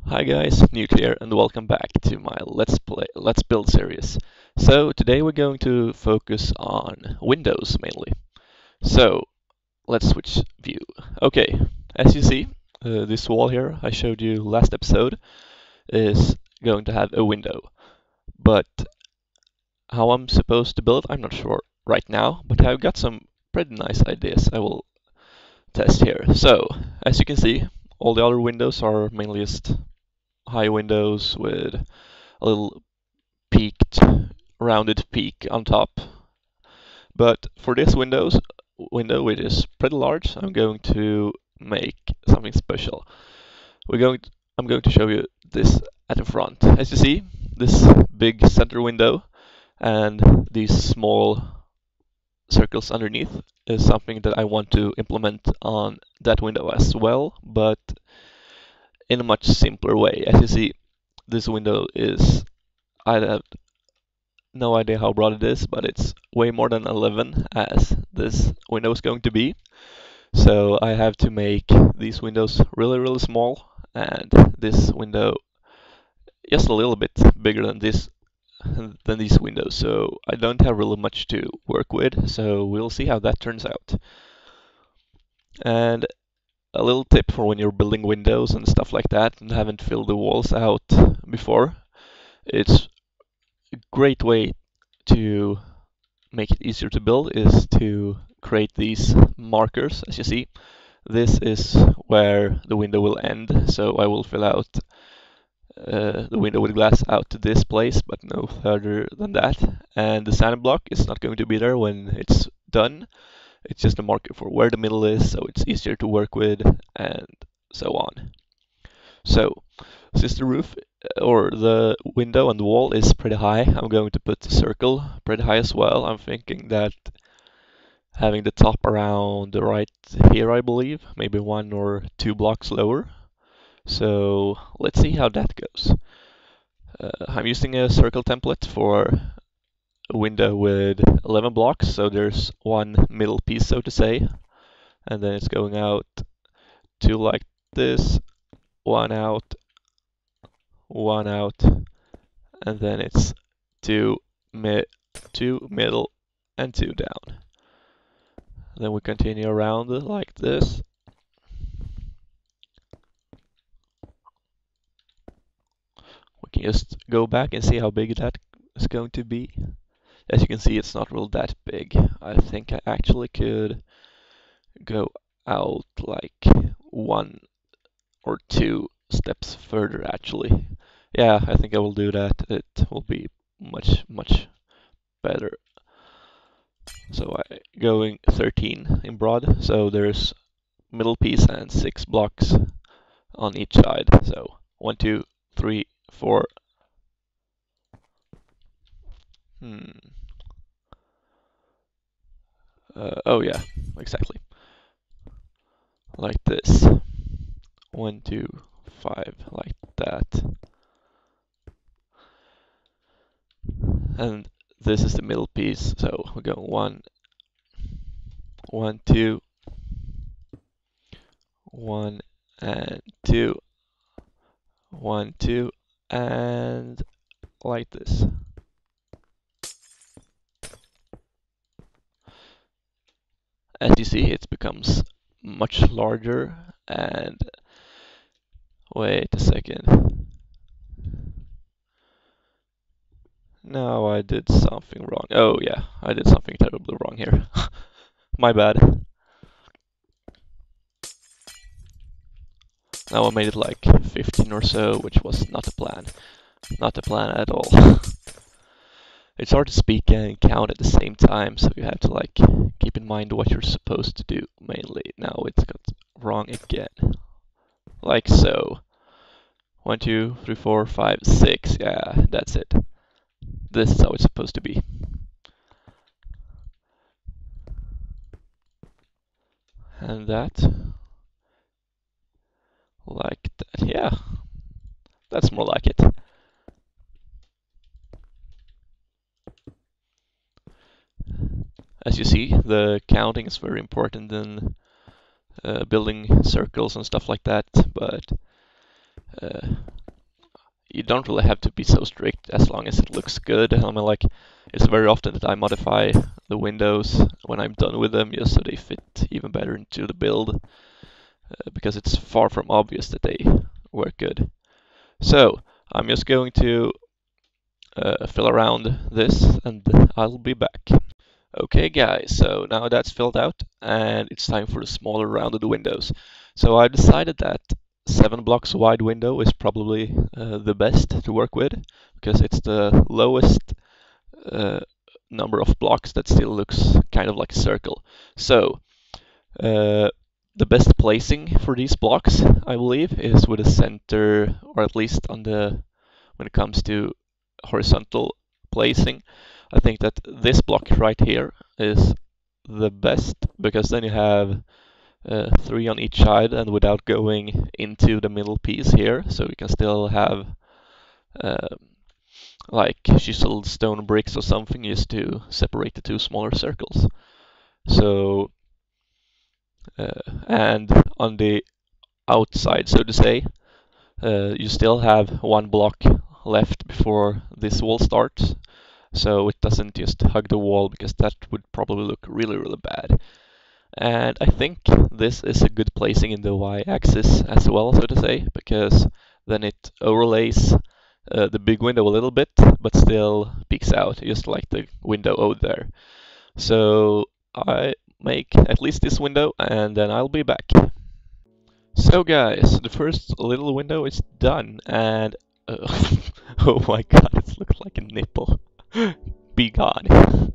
Hi guys, Nute here and welcome back to my Let's Build series. So today we're going to focus on windows mainly. So let's switch view. Okay, as you see, this wall here I showed you last episode is going to have a window. But how I'm supposed to build, I'm not sure right now, but I've got some pretty nice ideas I will test here. So, as you can see, all the other windows are mainly just high windows with a little peaked, rounded peak on top. But for this window, which is pretty large, I'm going to make something special. I'm going to show you this at the front. As you see, this big center window and these small circles underneath is something that I want to implement on that window as well, but in a much simpler way. As you see, this window is, I have no idea how broad it is, but it's way more than 11 as this window is going to be. So I have to make these windows really small and this window just a little bit bigger than these windows. So I don't have really much to work with, so we'll see how that turns out. And a little tip for when you're building windows and stuff like that and haven't filled the walls out before, it's a great way to make it easier to build is to create these markers. As you see, this is where the window will end, so I will fill out the window with glass out to this place, but no further than that. And the sand block is not going to be there when it's done. It's just a marker for where the middle is, so it's easier to work with, and so on. So, since the roof or the window on the wall is pretty high, I'm going to put the circle pretty high as well. I'm thinking that having the top around right here, I believe, maybe 1 or 2 blocks lower. So let's see how that goes. I'm using a circle template for a window with 11 blocks, so there's one middle piece, so to say, and then it's going out 2 like this, 1 out, 1 out, and then it's 2 middle, and 2 down. Then we continue around like this. We can just go back and see how big that is going to be. As you can see, it's not really that big. I think I actually could go out like 1 or 2 steps further actually. Yeah, I think I will do that. It will be much better. So I going 13 in broad, so there's middle piece and 6 blocks on each side. So 1, 2, 3, 4. Oh yeah, exactly. Like this. 1, 2, 5, like that. And this is the middle piece, so we're going 1, 1, 2, 1 and 2, 1, 2, and like this. As you see, it becomes much larger, and wait a second. No, I did something wrong. Oh yeah, I did something terribly wrong here. My bad. Now I made it like 15 or so, which was not a plan. Not a plan at all. It's hard to speak and count at the same time, so you have to like keep in mind what you're supposed to do mainly. Now it's got wrong again. Like so. 1, 2, 3, 4, 5, 6. Yeah, that's it. This is how it's supposed to be. And that. Like that. Yeah. That's more like it. As you see, the counting is very important in building circles and stuff like that, but Uh, you don't really have to be so strict as long as it looks good. I mean, like, it's very often that I modify the windows when I'm done with them just so they fit even better into the build, because it's far from obvious that they work good. So I'm just going to fill around this and I'll be back. Okay guys, so now that's filled out and it's time for the smaller rounded windows. So I decided that 7 blocks wide window is probably the best to work with because it's the lowest uh, number of blocks that still looks kind of like a circle. So the best placing for these blocks, I believe, is with a center, or at least on the when it comes to horizontal placing. I think that this block right here is the best because then you have 3 on each side and without going into the middle piece here, so you can still have uh, like chiseled stone bricks or something just to separate the two smaller circles. So and on the outside, so to say, you still have 1 block left before this wall starts, so it doesn't just hug the wall because that would probably look really, really bad. And I think this is a good placing in the y-axis as well, so to say, because then it overlays the big window a little bit, but still peeks out, just like the window over there. So I make at least this window, and then I'll be back. So guys, the first little window is done, and oh my god, it looks like a nipple. Be gone.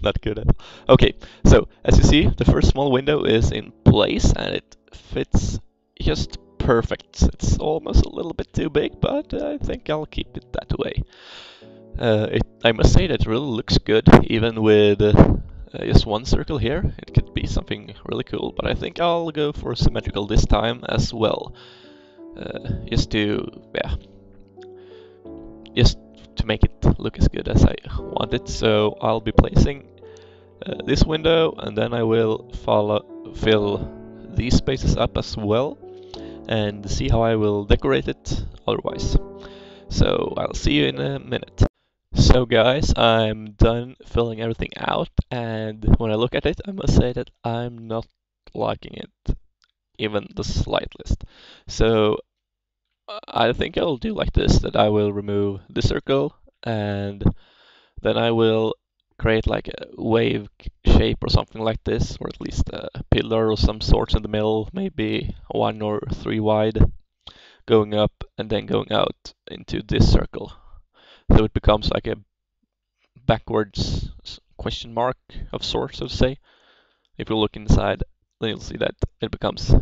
Not good at all. Okay, so as you see, the first small window is in place, and it fits just perfect. It's almost a little bit too big, but I think I'll keep it that way. I must say that it really looks good, even with just one circle here. It could be something really cool, but I think I'll go for symmetrical this time as well. Just to, yeah, just to make it look as good as I want it. So I'll be placing this window, and then I will fill these spaces up as well, and see how I will decorate it otherwise. So I'll see you in a minute. So guys, I'm done filling everything out, and when I look at it, I must say that I'm not liking it even the slightest. So I think I'll do like this, that I will remove the circle, and then I will create like a wave shape or something like this, or at least a pillar or some sorts in the middle, maybe 1 or 3 wide, going up and then going out into this circle. So it becomes like a backwards question mark of sorts, so to say. If you look inside, then you'll see that it becomes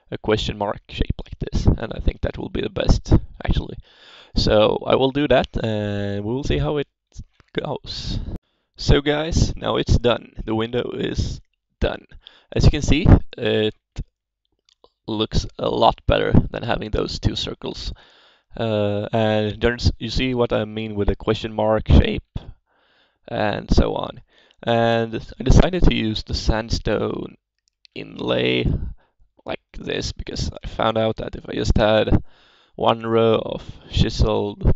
a question mark shape like this, and I think that will be the best, actually. So I will do that, and we will see how it goes. So guys, now it's done. The window is done. As you can see, it looks a lot better than having those 2 circles. And you see what I mean with the question mark shape and so on. And I decided to use the sandstone inlay like this because I found out that if I just had 1 row of chiseled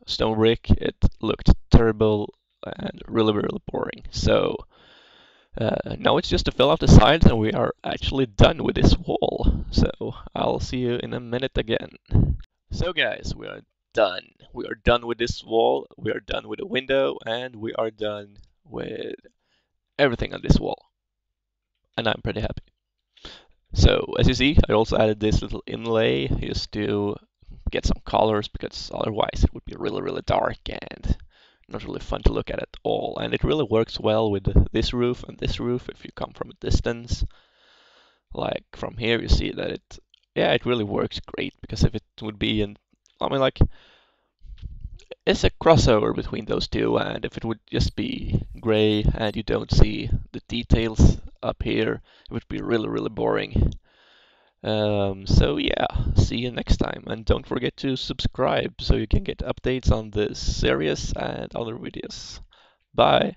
stone brick, it looked terrible and really, really boring. So now it's just to fill out the sides, and we are actually done with this wall. So I'll see you in a minute again. So guys, we are done. We are done with this wall, we are done with the window, and we are done with everything on this wall. And I'm pretty happy. So as you see, I also added this little inlay just to get some colors, because otherwise it would be really, really dark and not really fun to look at all. And it really works well with this roof and this roof if you come from a distance. Like from here you see that it really works great, because if it would be I mean, like, it's a crossover between those two, and if it would just be gray and you don't see the details up here, it would be really, really boring. So yeah, see you next time, and don't forget to subscribe so you can get updates on this series and other videos. Bye!